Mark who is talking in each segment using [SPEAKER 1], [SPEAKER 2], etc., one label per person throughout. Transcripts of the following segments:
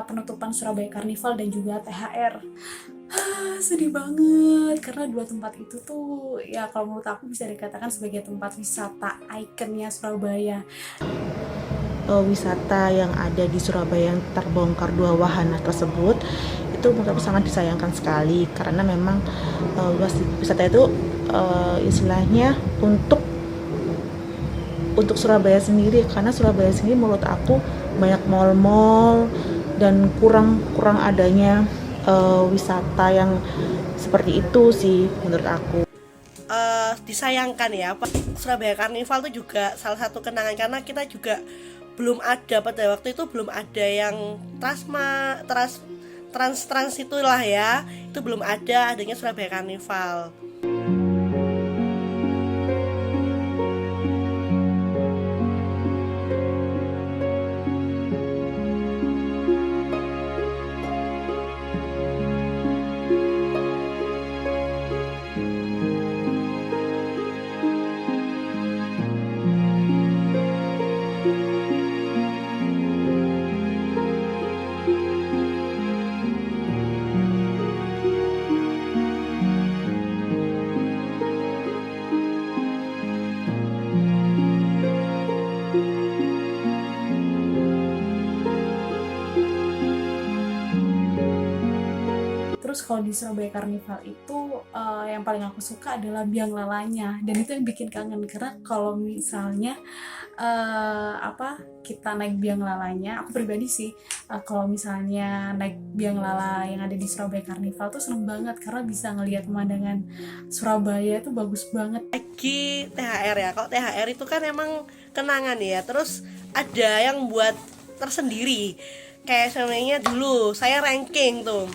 [SPEAKER 1] penutupan Surabaya Carnival dan juga THR. Sedih banget karena dua tempat itu tuh ya kalau menurut aku bisa dikatakan sebagai tempat wisata ikonnya Surabaya.
[SPEAKER 2] Wisata yang ada di Surabaya yang terbongkar dua wahana tersebut itu menurut aku sangat disayangkan sekali, karena memang wisata itu istilahnya untuk Surabaya sendiri, karena Surabaya sendiri menurut aku banyak mall-mall dan kurang adanya wisata yang seperti itu sih menurut aku.
[SPEAKER 3] Disayangkan ya, Surabaya Carnival itu juga salah satu kenangan, karena kita juga belum ada pada waktu itu, belum ada yang trans itulah ya, itu belum adanya Surabaya Carnival.
[SPEAKER 1] Terus kalau di Surabaya Carnival itu yang paling aku suka adalah biang lalanya, dan itu yang bikin kangen karena kalau misalnya kita naik biang lalanya, aku pribadi sih kalau misalnya naik biang lala yang ada di Surabaya Carnival tuh seneng banget karena bisa ngelihat pemandangan Surabaya itu bagus banget.
[SPEAKER 3] Lagi THR ya, kalau THR itu kan emang kenangan ya, terus ada yang buat tersendiri, kayak sebenarnya dulu saya ranking tuh,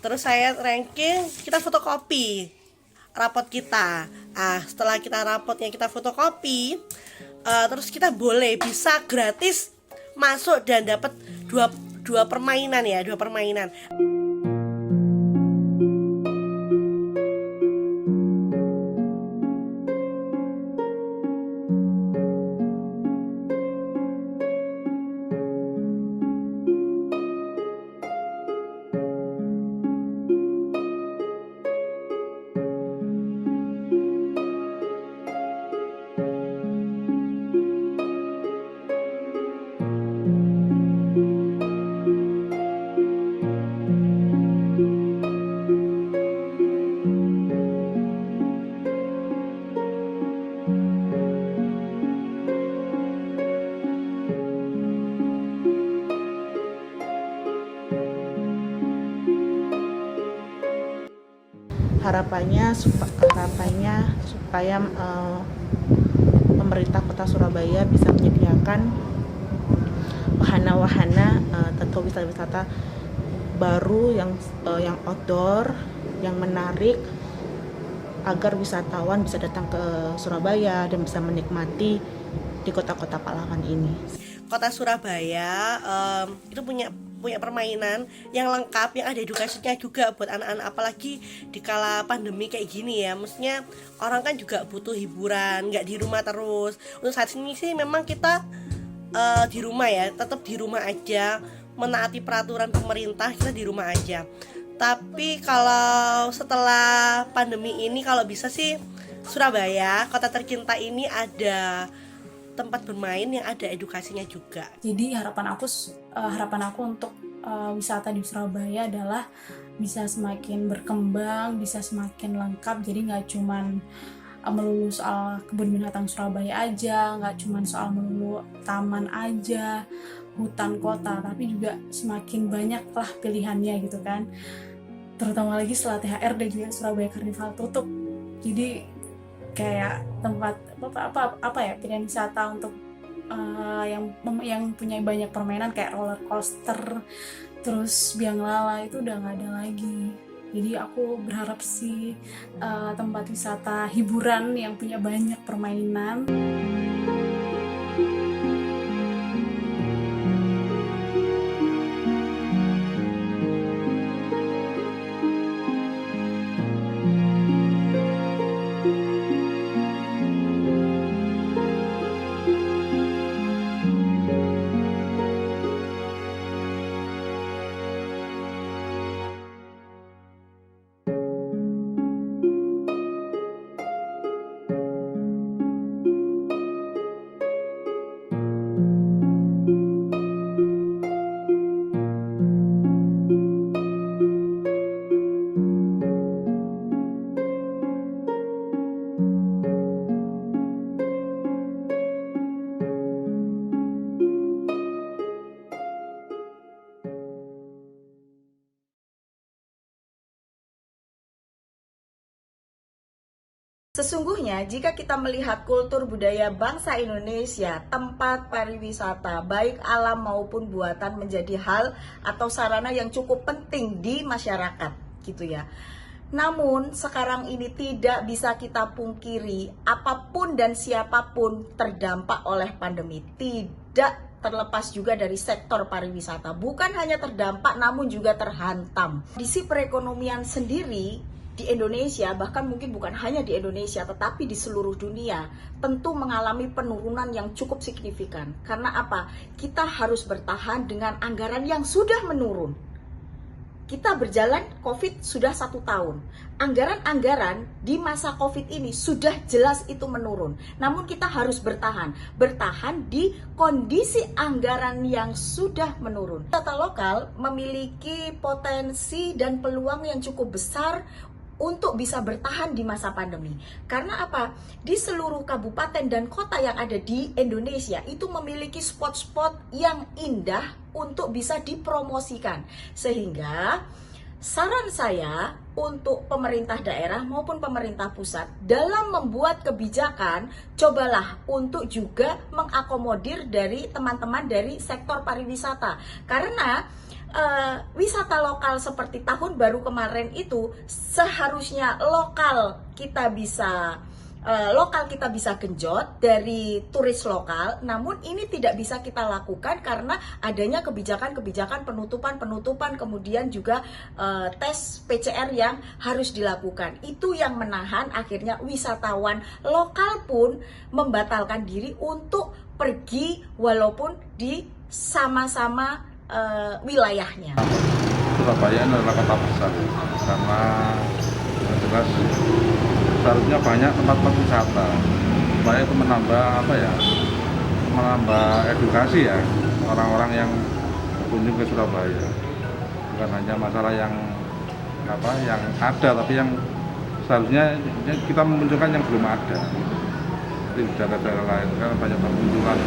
[SPEAKER 3] terus saya ranking, kita fotokopi rapot kita. Setelah rapotnya kita fotokopi, terus kita bisa gratis masuk dan dapat dua permainan ya, dua permainan.
[SPEAKER 2] Harapannya supaya pemerintah Kota Surabaya bisa menyediakan wahana-wahana atau wisata-wisata baru yang outdoor, yang menarik, agar wisatawan bisa datang ke Surabaya dan bisa menikmati di kota-kota pahlawan ini.
[SPEAKER 3] Kota Surabaya itu punya permainan yang lengkap, yang ada edukasinya juga buat anak-anak, apalagi di kala pandemi kayak gini ya. Maksudnya orang kan juga butuh hiburan, nggak di rumah terus. Untuk saat ini sih memang kita di rumah ya, tetap di rumah aja, menaati peraturan pemerintah, kita di rumah aja. Tapi kalau setelah pandemi ini, kalau bisa sih Surabaya, kota tercinta ini, ada tempat bermain yang ada edukasinya juga.
[SPEAKER 1] Jadi harapan aku untuk wisata di Surabaya adalah bisa semakin berkembang, bisa semakin lengkap. Jadi nggak cuman melulu soal kebun binatang Surabaya aja, nggak cuman soal melulu taman aja, hutan kota, tapi juga semakin banyak lah pilihannya gitu kan. Terutama lagi setelah THR dan juga Surabaya Carnival tutup. Jadi kayak tempat pilihan wisata untuk yang punya banyak permainan kayak roller coaster, terus biang lala itu udah nggak ada lagi. Jadi aku berharap sih tempat wisata hiburan yang punya banyak permainan.
[SPEAKER 4] Sesungguhnya jika kita melihat kultur budaya bangsa Indonesia, tempat pariwisata baik alam maupun buatan menjadi hal atau sarana yang cukup penting di masyarakat gitu ya. Namun sekarang ini tidak bisa kita pungkiri, apapun dan siapapun terdampak oleh pandemi, tidak terlepas juga dari sektor pariwisata. Bukan hanya terdampak namun juga terhantam. Kondisi perekonomian sendiri di Indonesia, bahkan mungkin bukan hanya di Indonesia tetapi di seluruh dunia, tentu mengalami penurunan yang cukup signifikan. Karena apa? Kita harus bertahan dengan anggaran yang sudah menurun. Kita berjalan COVID sudah 1 tahun. Anggaran-anggaran di masa COVID ini sudah jelas itu menurun. Namun kita harus bertahan di kondisi anggaran yang sudah menurun. Wisata lokal memiliki potensi dan peluang yang cukup besar untuk bisa bertahan di masa pandemi. Karena apa? Di seluruh kabupaten dan kota yang ada di Indonesia itu memiliki spot-spot yang indah untuk bisa dipromosikan. Sehingga saran saya untuk pemerintah daerah maupun pemerintah pusat dalam membuat kebijakan, cobalah untuk juga mengakomodir dari teman-teman dari sektor pariwisata. Karena wisata lokal seperti tahun baru kemarin itu seharusnya lokal kita bisa genjot dari turis lokal, namun ini tidak bisa kita lakukan karena adanya kebijakan-kebijakan penutupan, kemudian juga tes PCR yang harus dilakukan. Itu yang menahan akhirnya wisatawan lokal pun membatalkan diri untuk pergi walaupun di sama-sama wilayahnya.
[SPEAKER 5] Surabaya adalah kota besar karena jelas seharusnya banyak tempat-tempat wisata supaya itu menambah edukasi ya orang-orang yang berkunjung ke Surabaya, bukan hanya masalah yang ada tapi yang seharusnya kita memunculkan yang belum ada di daerah-daerah lain kan banyak permunculan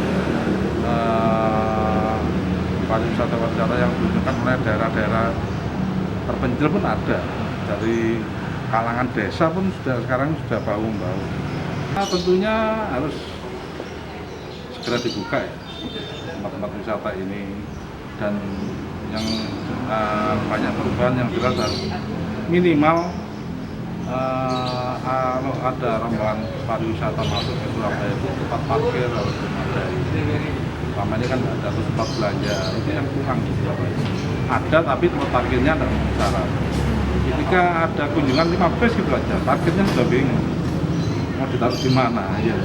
[SPEAKER 5] pariwisata yang ditunjukkan oleh daerah-daerah terpencil pun ada, dari kalangan desa pun sekarang sudah bahu-bahu. Nah, tentunya harus segera dibuka ya tempat-tempat wisata ini, dan yang banyak perubahan yang jelas harus minimal kalau ada rombongan pariwisata masuk ke Surabaya itu tempat parkir harus memadai. Selama ini kan ada tempat belanja, itu yang kurang di Surabaya. Ada tapi tempat parkirnya tidak syarat. Ketika ada kunjungan 5 bus gitu aja, parkirnya sudah bingung mau ditaruh di mana. Ya,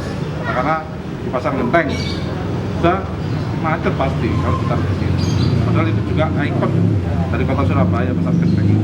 [SPEAKER 5] karena di Pasar Genteng sudah macet pasti kalau ditaruh di sini. Padahal itu juga ikon dari kota Surabaya, Pasar Genteng.